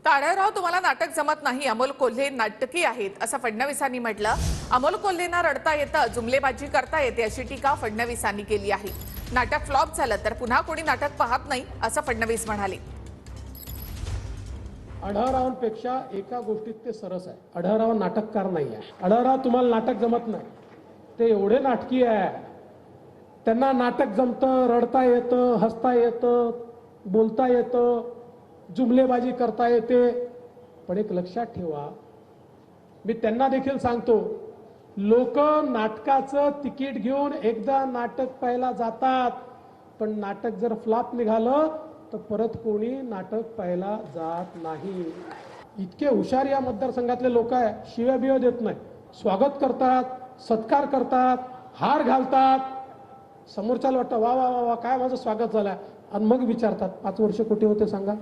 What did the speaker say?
ताडळराव तुम्हाला नाटक जमत नाही, अमोल कोल्हे नाटकी आहेत असं फडणवीसांनी म्हटलं। अमोल कोल्हेंना रडता येतं, जुमलेबाजी करता येते अशी टीका फडणवीसांनी केली आहे। नाटक फ्लॉप झालं तर पुन्हा कोणी नाटक पाहत नाही असं फडणवीस म्हणाले। आढळरावांपेक्षा एका गोष्टीत ते सरस आहे, आढळराव नाटककार नाही आहे। आढळराव तुम्हाला नाटक जमत नाही, ते एवढे नाटकी आहे, त्यांना नाटक जमतं, रडता येतं, हसता येतं, बोलता येतं, जुमलेबाजी करता येते। पण एक लक्षात ठेवा, मी त्यांना देखील सांगतो, लोक नाटकाचं तिकीट घेऊन एकदा नाटक पाहायला जातात, पण नाटक जर फ्लॉप निघालं तर परत कोणी नाटक पाहायला जात नाही। इतके हुशार या मतदारसंघातले लोक आहे, शिव्या बिव्या देत नाही, स्वागत करतात, सत्कार करतात, हार घालतात। समोरच्याला वाटतं वा वा वा वा काय माझं स्वागत झालं, आणि मग विचारतात 5 वर्ष कुठे होते सांगा।